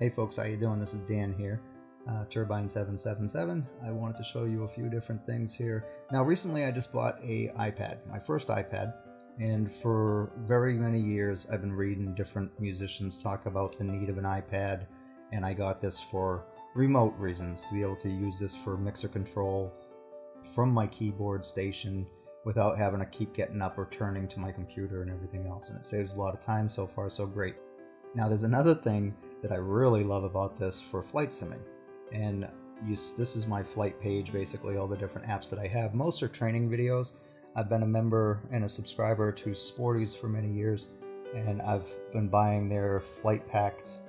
Hey folks, how you doing? This is Dan here, Turbine 777. I wanted to show you a few different things here. Now recently I just bought a iPad, my first iPad, and for very many years I've been reading different musicians talk about the need of an iPad, and I got this for remote reasons, to be able to use this for mixer control from my keyboard station without having to keep getting up or turning to my computer and everything else, and it saves a lot of time. So far so great. Now there's another thing that I really love about this for flight simming, and this is my flight page, basically all the different apps that I have. Most are training videos. I've been a member and a subscriber to Sporties for many years, and I've been buying their flight packs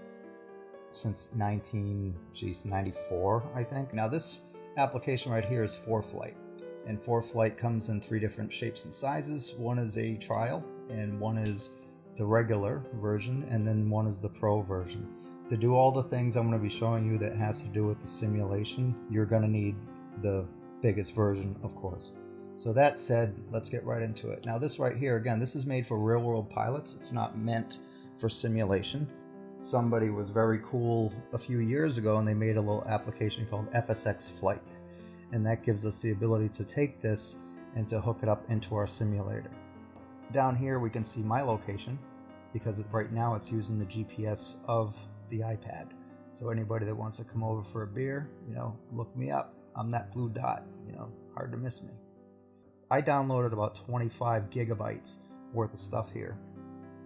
since 94, I think. Now this application right here is ForeFlight, and ForeFlight comes in 3 different shapes and sizes. One is a trial, and one is the regular version, and then one is the pro version. To do all the things I'm going to be showing you that has to do with the simulation, you're going to need the biggest version, of course. So that said, let's get right into it. Now this right here, again, this is made for real world pilots. It's not meant for simulation. Somebody was very cool a few years ago and they made a little application called FSX Flight, and that gives us the ability to take this and to hook it up into our simulator. Down here we can see my location, because right now it's using the GPS of the iPad. So anybody that wants to come over for a beer, look me up. I'm that blue dot, hard to miss me. I downloaded about 25 gigabytes worth of stuff here.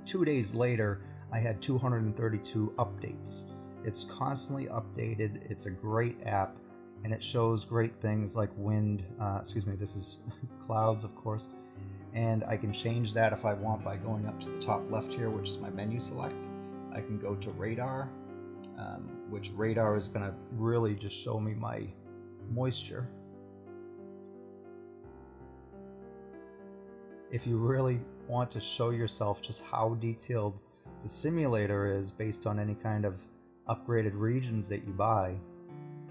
2 days later, I had 232 updates. It's constantly updated. It's a great app, and it shows great things like wind, this is clouds, of course. And I can change that if I want by going up to the top left here, which is my menu select. I can go to radar, which radar is going to really just show me my moisture. If you really want to show yourself just how detailed the simulator is based on any kind of upgraded regions that you buy,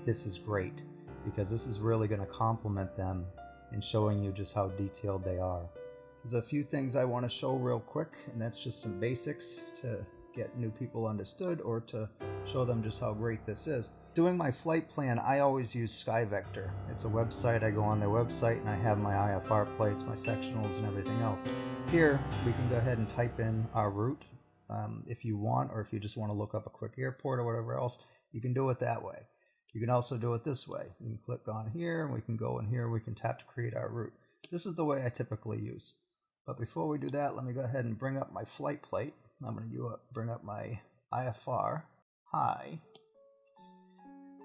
this is great, because this is really going to complement them in showing you just how detailed they are. There's a few things I want to show real quick, and that's just some basics to get new people understood or to show them just how great this is. Doing my flight plan, I always use SkyVector. It's a website. I go on their website and I have my IFR plates, my sectionals, and everything else. Here, we can go ahead and type in our route if you want, or if you just want to look up a quick airport or whatever else, you can do it that way. You can also do it this way. You can click on here, and we can go in here, we can tap to create our route. This is the way I typically use. But before we do that, let me go ahead and bring up my flight plate. I'm going to bring up my IFR high,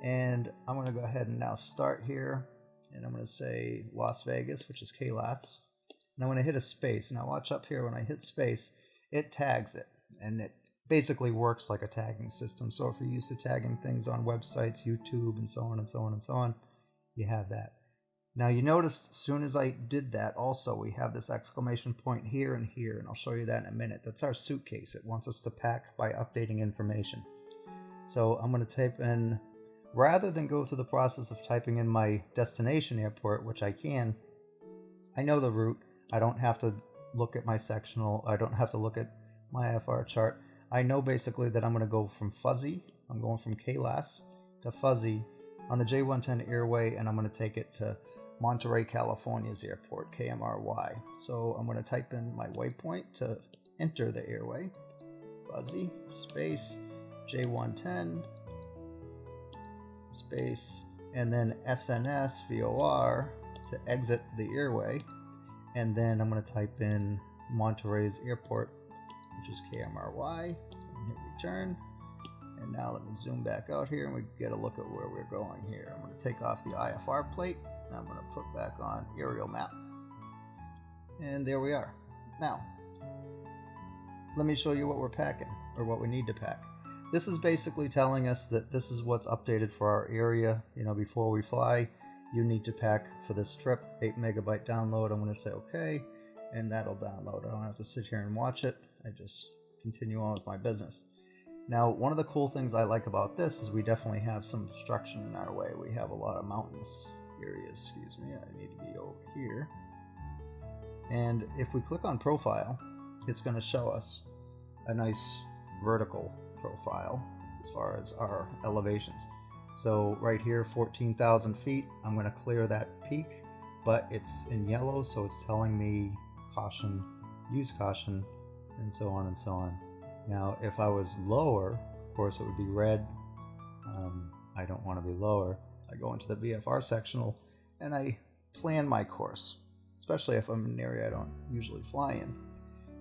and I'm going to go ahead and now start here, and I'm going to say Las Vegas, which is KLAS, and I'm going to hit a space. Now watch up here, when I hit space, it tags it, and it basically works like a tagging system. So if you're used to tagging things on websites, YouTube, and so on and so on and so on, you have that. Now you notice as soon as I did that, also we have this exclamation point here and here, and I'll show you that in a minute. That's our suitcase. It wants us to pack by updating information. So I'm going to type in, rather than go through the process of typing in my destination airport, which I can, I know the route. I don't have to look at my sectional. I don't have to look at my IFR chart. I know basically that I'm going to go from fuzzy. I'm going from KLAS to fuzzy on the J110 airway, and I'm going to take it to Monterey, California's airport, KMRY. So I'm going to type in my waypoint to enter the airway. Fuzzy, space, J110, space, and then SNS, VOR, to exit the airway. And then I'm going to type in Monterey's airport, which is KMRY, and hit return. And now let me zoom back out here and we get a look at where we're going here. I'm going to take off the IFR plate, and I'm going to put back on aerial map. And there we are. Now, let me show you what we're packing, or what we need to pack. This is basically telling us that this is what's updated for our area. Before we fly, you need to pack for this trip, 8 megabyte download. I'm going to say okay, and that'll download. I don't have to sit here and watch it. I just continue on with my business. Now, one of the cool things I like about this is we definitely have some obstruction in our way. We have a lot of mountains areas, I need to be over here. And if we click on profile, it's going to show us a nice vertical profile as far as our elevations. So right here, 14,000 feet, I'm going to clear that peak, but it's in yellow, so it's telling me caution, use caution, and so on and so on. Now, if I was lower, of course it would be red. I don't want to be lower. I go into the VFR sectional and I plan my course, especially if I'm in an area I don't usually fly in.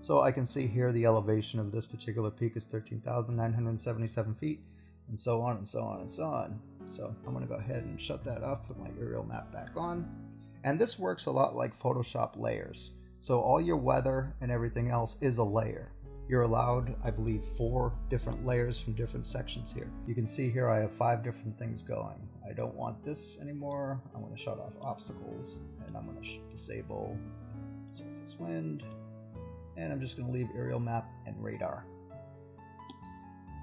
So I can see here the elevation of this particular peak is 13,977 feet, and so on and so on and so on. So I'm going to go ahead and shut that off, put my aerial map back on. And this works a lot like Photoshop layers. So all your weather and everything else is a layer. You're allowed, I believe, 4 different layers from different sections here. You can see here I have 5 different things going. I don't want this anymore. I'm going to shut off obstacles, and I'm going to disable surface wind, and I'm just going to leave aerial map and radar.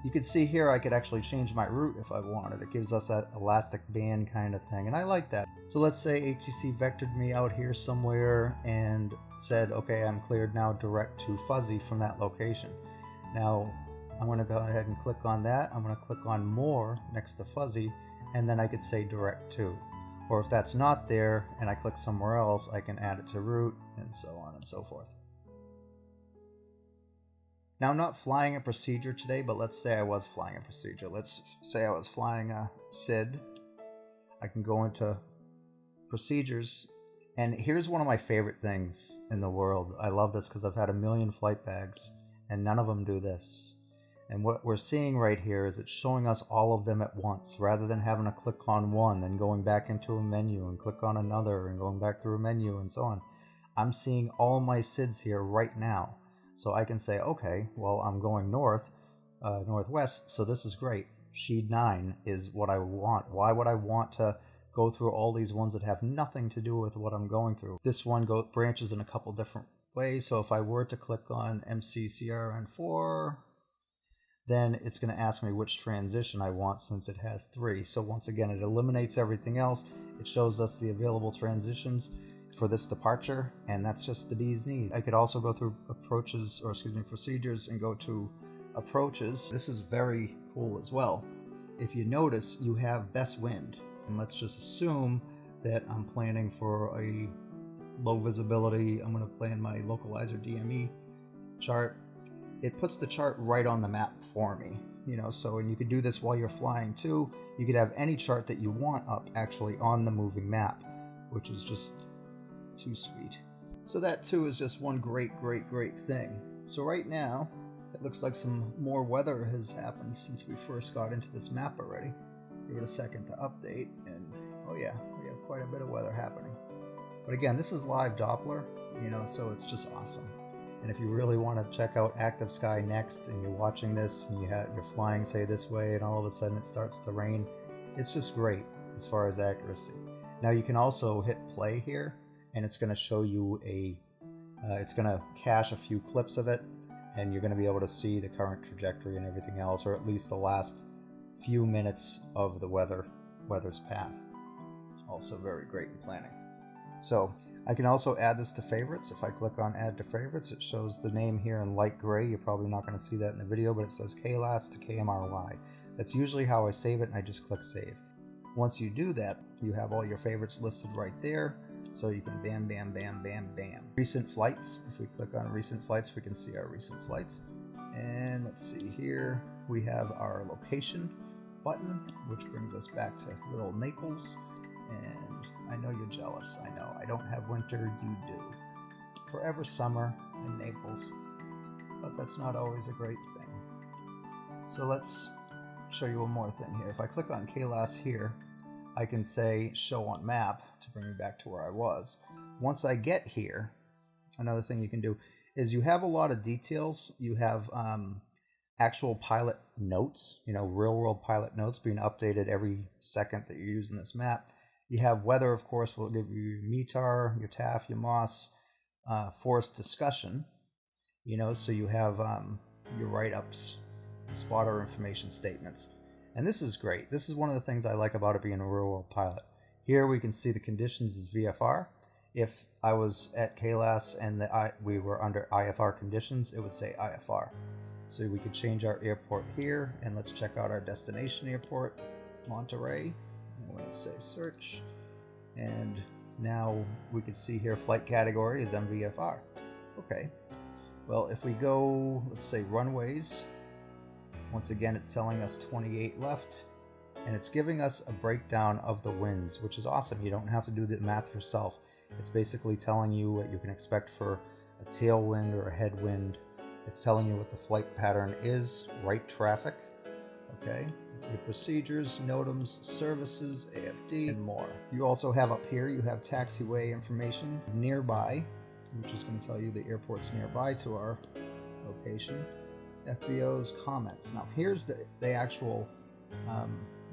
You can see here I could actually change my route if I wanted. It gives us that elastic band kind of thing, and I like that. So let's say HTC vectored me out here somewhere and said, okay, I'm cleared now, direct to Fuzzy from that location. Now I'm going to go ahead and click on that. I'm going to click on more next to Fuzzy, and then I could say direct to. Or if that's not there and I click somewhere else, I can add it to route, and so on and so forth. Now, I'm not flying a procedure today, but let's say I was flying a procedure. Let's say I was flying a SID. I can go into procedures, and here's one of my favorite things in the world. I love this because I've had a million flight bags, and none of them do this. And what we're seeing right here is it's showing us all of them at once, rather than having to click on one, then going back into a menu, and click on another, and going back through a menu, and so on. I'm seeing all my SIDs here right now. So I can say, okay, well, I'm going northwest, so this is great. Sheet 9 is what I want. Why would I want to go through all these ones that have nothing to do with what I'm going through? This one branches in a couple different ways, so if I were to click on MCCRN4, then it's going to ask me which transition I want since it has 3. So once again, it eliminates everything else. It shows us the available transitions for this departure, and that's just the bee's knees. I could also go through procedures and go to approaches. This is very cool as well. If you notice, you have best wind, and let's just assume that I'm planning for a low visibility. I'm going to plan my localizer DME chart. It puts the chart right on the map for me, so, and you could do this while you're flying too. You could have any chart that you want up actually on the moving map, which is just too sweet. So that too is just one great thing. So right now it looks like some more weather has happened since we first got into this map already. Give it a second to update, and oh yeah, we have quite a bit of weather happening. But again, this is live Doppler, so it's just awesome. And if you really want to check out active sky next, and you're watching this and you're flying, say, this way, and all of a sudden it starts to rain, it's just great as far as accuracy. Now you can also hit play here, and it's going to show you it's going to cache a few clips of it, and you're going to be able to see the current trajectory and everything else, or at least the last few minutes of the weather's path. Also very great in planning. So I can also add this to favorites. If I click on add to favorites, it shows the name here in light gray. You're probably not going to see that in the video, but it says KLAS to KMRY. That's usually how I save it, and I just click save. Once you do that, you have all your favorites listed right there. So you can bam, bam, bam, bam, bam. Recent flights. If we click on recent flights, we can see our recent flights. And let's see here. We have our location button, which brings us back to good old Naples. And I know you're jealous. I know. I don't have winter. You do. Forever summer in Naples. But that's not always a great thing. So let's show you one more thing here. If I click on KLAS here, I can say show on map to bring me back to where I was. Once I get here, another thing you can do is you have a lot of details. You have actual pilot notes, real world pilot notes being updated every second that you're using this map. You have weather, of course, will give you your METAR, your TAF, your MOS, forest discussion, so you have your write-ups and spotter information statements. And this is great. This is one of the things I like about it being a real-world pilot. Here we can see the conditions as VFR. If I was at KLAS and we were under IFR conditions, it would say IFR. So we could change our airport here, and let's check out our destination airport, Monterey. I'm going to say search, and now we can see here flight category is MVFR. Okay, well, if we go, let's say runways, once again it's telling us 28 left, and it's giving us a breakdown of the winds, which is awesome. You don't have to do the math yourself. It's basically telling you what you can expect for a tailwind or a headwind. It's telling you what the flight pattern is, right traffic, okay? Your procedures, NOTAMs, services, AFD, and more. You also have up here, you have taxiway information nearby, which is going to tell you the airports nearby to our location. Fbos Comments. Now here's the actual,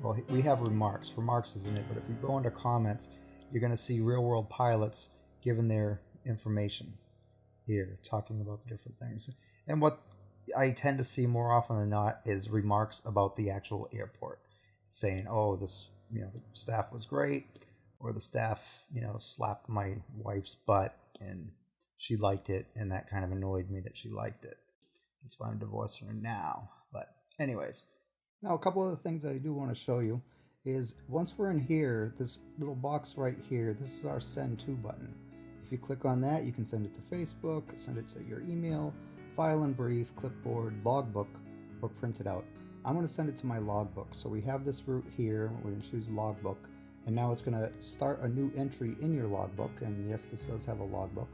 well, we have remarks. Remarks isn't it, but if we go under comments, you're going to see real-world pilots giving their information here, talking about the different things. And what I tend to see more often than not is remarks about the actual airport. It's saying, oh, this, the staff was great, or the staff, slapped my wife's butt and she liked it, and that kind of annoyed me that she liked it. That's why I'm divorcing her now. But anyways, now a couple of the things that I do want to show you is once we're in here, this little box right here, this is our send to button. If you click on that, you can send it to Facebook, send it to your email, file and brief, clipboard, logbook, or print it out. I'm going to send it to my logbook. So we have this route here. We're going to choose logbook, and now it's going to start a new entry in your logbook. And yes, this does have a logbook.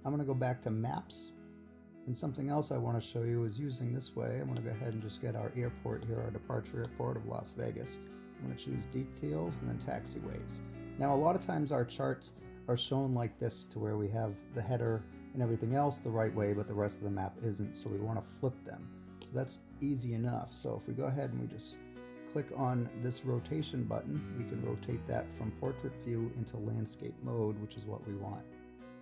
I'm going to go back to maps, and something else I want to show you is using this way. I'm going to go ahead and just get our airport here, our departure airport of Las Vegas. I'm going to choose details and then taxiways. Now a lot of times our charts are shown like this, to where we have the header and everything else the right way, but the rest of the map isn't, so we want to flip them. So that's easy enough. So if we go ahead and we just click on this rotation button, we can rotate that from portrait view into landscape mode, which is what we want.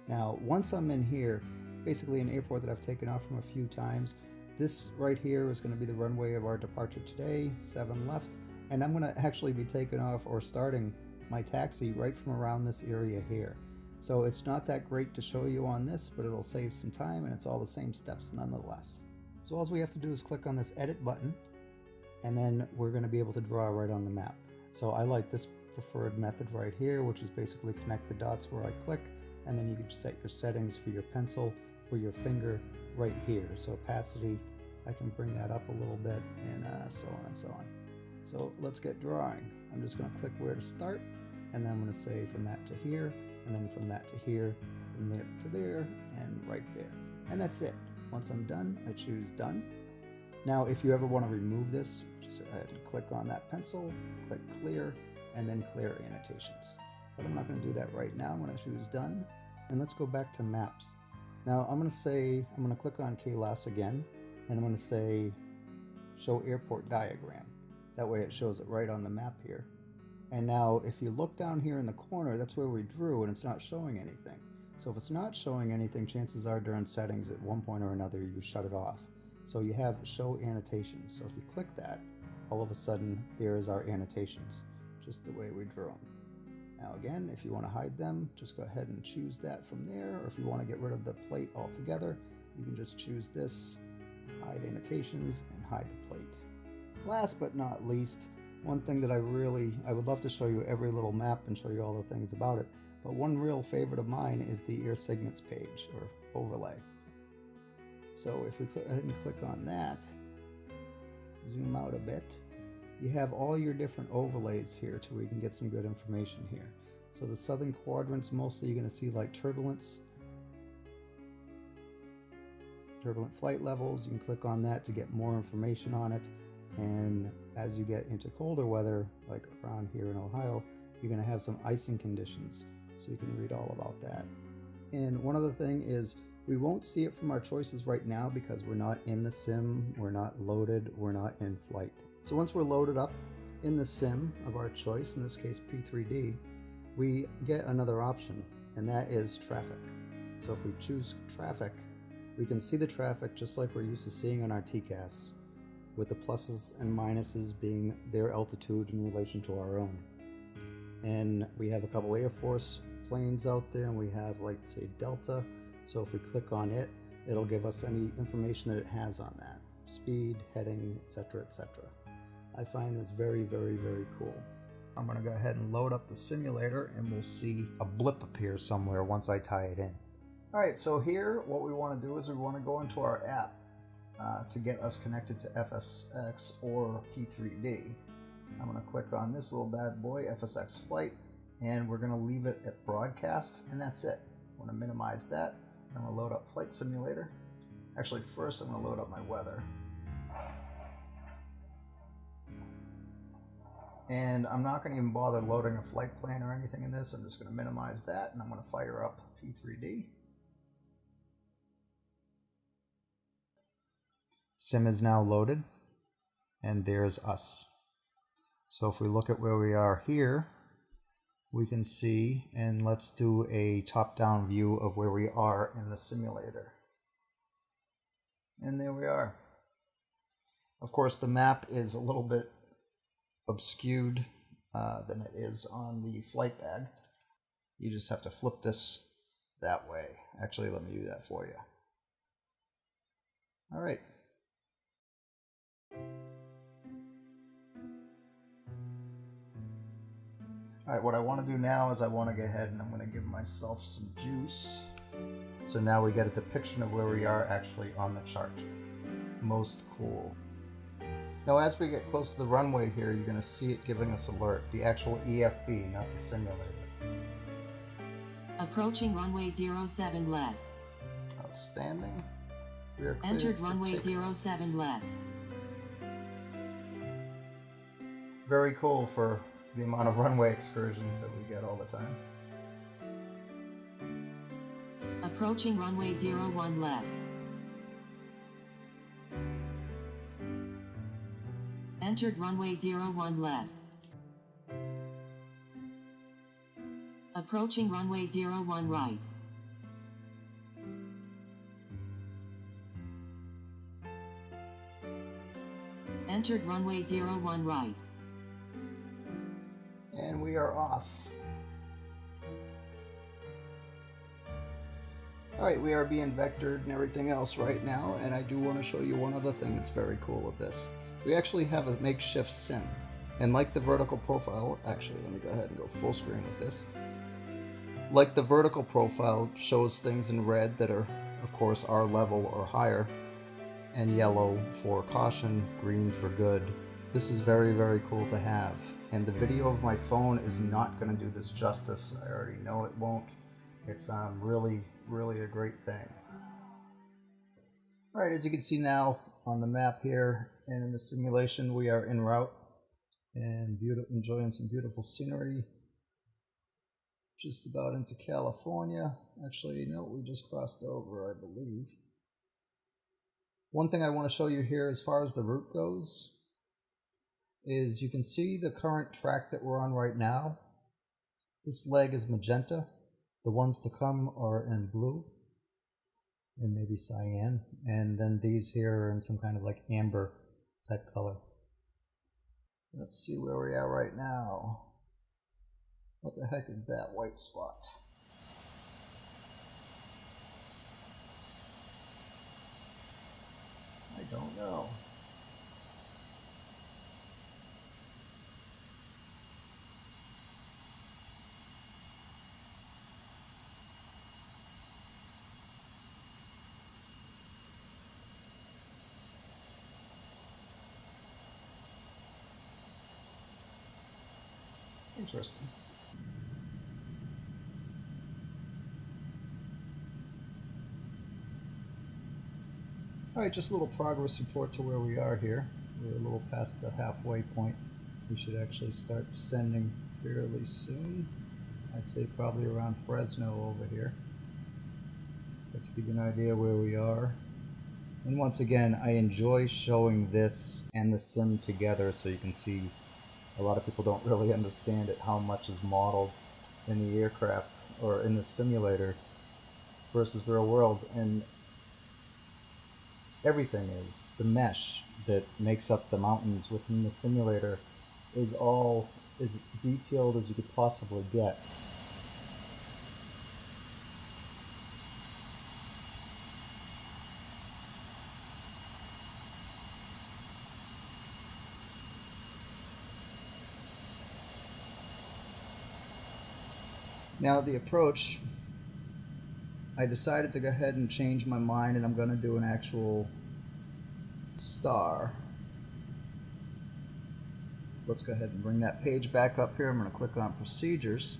Now once I'm in here, basically an airport that I've taken off from a few times, this right here is going to be the runway of our departure today, 7 left, and I'm going to actually be taking off or starting my taxi right from around this area here. So it's not that great to show you on this, but it'll save some time, and it's all the same steps nonetheless. So all we have to do is click on this edit button, and then we're going to be able to draw right on the map. So I like this preferred method right here, which is basically connect the dots where I click, and then you can set your settings for your pencil or your finger right here. So opacity, I can bring that up a little bit, and so on and so on. So let's get drawing. I'm just going to click where to start, and then I'm going to say from that to here, and then from that to here, from there to there, and right there. And that's it. Once I'm done, I choose done. Now if you ever want to remove this, just go ahead and click on that pencil, click clear, and then clear annotations. But I'm not going to do that right now. I'm going to choose done, and let's go back to maps. Now I'm going to click on KLAS again, and I'm going to say show airport diagram. That way it shows it right on the map here. And now if you look down here in the corner, that's where we drew, and it's not showing anything. So if it's not showing anything, chances are during settings at one point or another you shut it off. So you have show annotations. So if you click that, all of a sudden there's our annotations, just the way we drew them. Now again, if you want to hide them, just go ahead and choose that from there, or if you want to get rid of the plate altogether, you can just choose this, hide annotations, and hide the plate. Last but not least, one thing that I would love to show you every little map and show you all the things about it, but one real favorite of mine is the air signets page, or overlay. So if we go ahead and click on that, zoom out a bit, you have all your different overlays here to where you can get some good information here. So the southern quadrants, mostly you're going to see like turbulent flight levels. You can click on that to get more information on it. And as you get into colder weather, like around here in Ohio, you're going to have some icing conditions. So you can read all about that. And one other thing is, we won't see it from our choices right now because we're not in the sim, we're not loaded, we're not in flight. So once we're loaded up in the sim of our choice, in this case P3d, we get another option, and that is traffic. So if we choose traffic, we can see the traffic just like we're used to seeing on our TCAS, with the pluses and minuses being their altitude in relation to our own. And we have a couple Air Force planes out there, and we have, like, say, Delta. So if we click on it, it'll give us any information that it has on that. Speed, heading, etc., etc. I find this very, very, very cool. I'm going to go ahead and load up the simulator, and we'll see a blip appear somewhere once I tie it in. Alright, so here what we want to do is we want to go into our app to get us connected to FSX or P3d. I'm going to click on this little bad boy, FSX Flight, and we're going to leave it at broadcast, and that's it. I'm going to minimize that. I'm going to load up Flight Simulator. Actually, first I'm going to load up my weather. And I'm not going to even bother loading a flight plan or anything in this. I'm just going to minimize that, and I'm going to fire up P3d. Sim is now loaded, and there's us. So if we look at where we are here, we can see, and let's do a top-down view of where we are in the simulator. And there we are. Of course, the map is a little bit obscured than it is on the flight bag. You just have to flip this that way. Actually, let me do that for you. All right. All right, what I want to do now is I want to go ahead and I'm going to give myself some juice. So now we get a depiction of where we are actually on the chart. Most cool. Now as we get close to the runway here, you're going to see it giving us alert. The actual EFB, not the simulator. Approaching runway 07 left. Outstanding. We are entered runway 07 left. Very cool for the amount of runway excursions that we get all the time. Approaching runway 01 left. Entered runway 01 left. Approaching runway 01 right. Entered runway 01 right. And we are off. Alright, we are being vectored and everything else right now, and I do want to show you one other thing that's very cool of this. We actually have a makeshift sim, and like the vertical profile, actually let me go ahead and go full screen with this. Like the vertical profile shows things in red that are, of course, our level or higher, and yellow for caution, green for good. This is very, very cool to have. And the video of my phone is not going to do this justice. I already know it won't. It's really, really a great thing. Alright, as you can see now on the map here and in the simulation, we are en route and enjoying some beautiful scenery. Just about into California. Actually, no, we just crossed over, I believe. One thing I want to show you here as far as the route goes is you can see the current track that we're on right now. This leg is magenta. The ones to come are in blue and maybe cyan. And then these here are in some kind of like amber type color. Let's see where we are right now. What the heck is that white spot? I don't know. Interesting. Alright, just a little progress report to where we are here. We're a little past the halfway point. We should actually start descending fairly soon. I'd say probably around Fresno over here. But to give you an idea where we are. And once again, I enjoy showing this and the sim together so you can see a lot of people don't really understand it, how much is modeled in the aircraft or in the simulator versus real world. And everything is. The mesh that makes up the mountains within the simulator is all as detailed as you could possibly get. Now the approach, I decided to go ahead and change my mind, and I'm going to do an actual star. Let's go ahead and bring that page back up here. I'm going to click on procedures,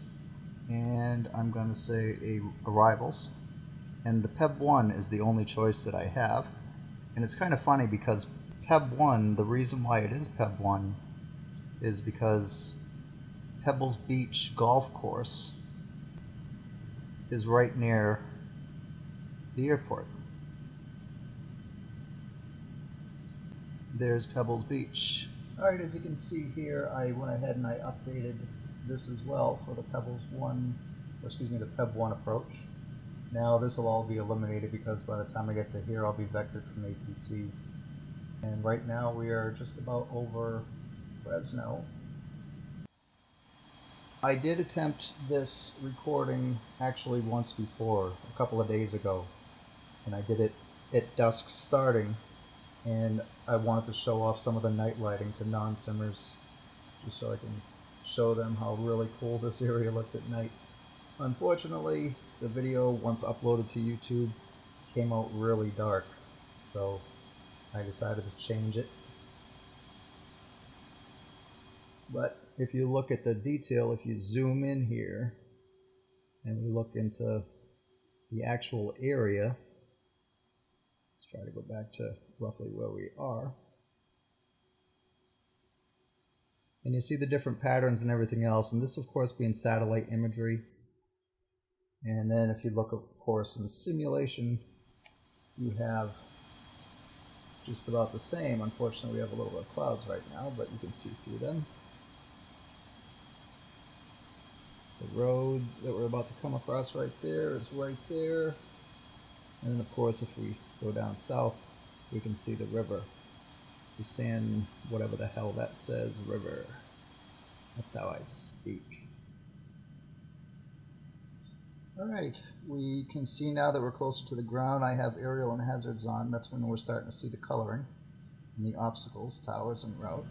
and I'm going to say arrivals, and the PEB1 is the only choice that I have. And it's kind of funny because PEB1, the reason why it is PEB1 is because Pebbles Beach Golf Course is right near the airport. There's Pebbles Beach. Alright, as you can see here, I went ahead and I updated this as well for the the PEB1 approach. Now this will all be eliminated because by the time I get to here, I'll be vectored from ATC. And right now we are just about over Fresno. I did attempt this recording actually once before, a couple of days ago, and I did it at dusk starting, and I wanted to show off some of the night lighting to non-simmers, just so I can show them how really cool this area looked at night. Unfortunately, the video, once uploaded to YouTube, came out really dark, so I decided to change it. But if you look at the detail, if you zoom in here and we look into the actual area, let's try to go back to roughly where we are, and you see the different patterns and everything else, and this of course being satellite imagery. And then if you look, of course, in the simulation, you have just about the same. Unfortunately, we have a little bit of clouds right now, but you can see through them. The road that we're about to come across right there is right there. And then, of course, if we go down south, we can see the river. The San, whatever the hell that says, river. That's how I speak. Alright, we can see now that we're closer to the ground. I have aerial and hazards on. That's when we're starting to see the coloring and the obstacles, towers, and route.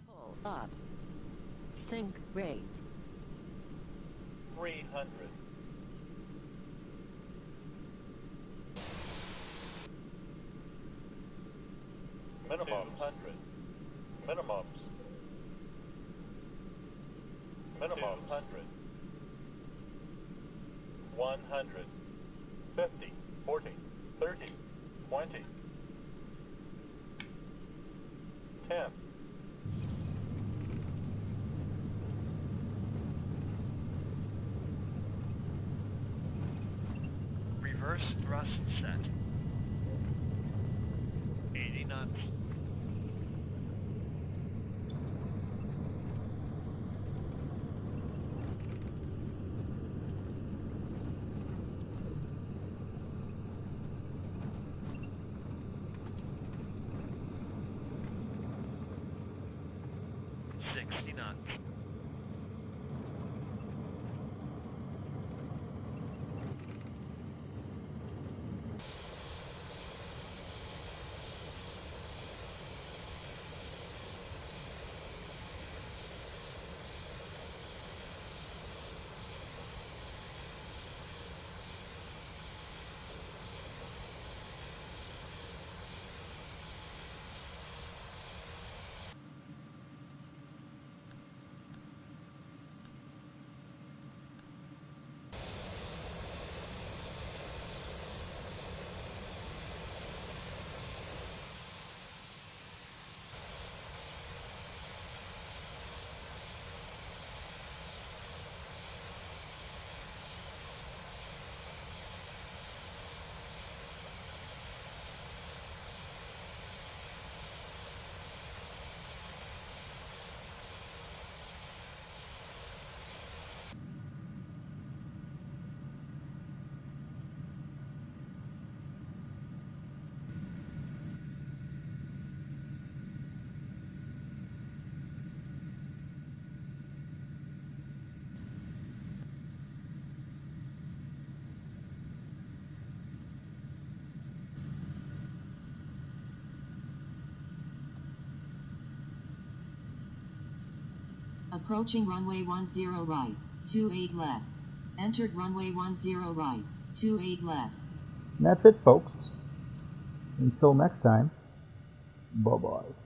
Pull up. Sync rate. 300. Minimum 200. Minimums. Minimum 100. 100. 50. 40. 30. 20. 10. Reverse thrust set. 80 knots. Approaching runway 10 right, 28 left. Entered runway 10 right, 28 left. And that's it, folks. Until next time, bye-bye.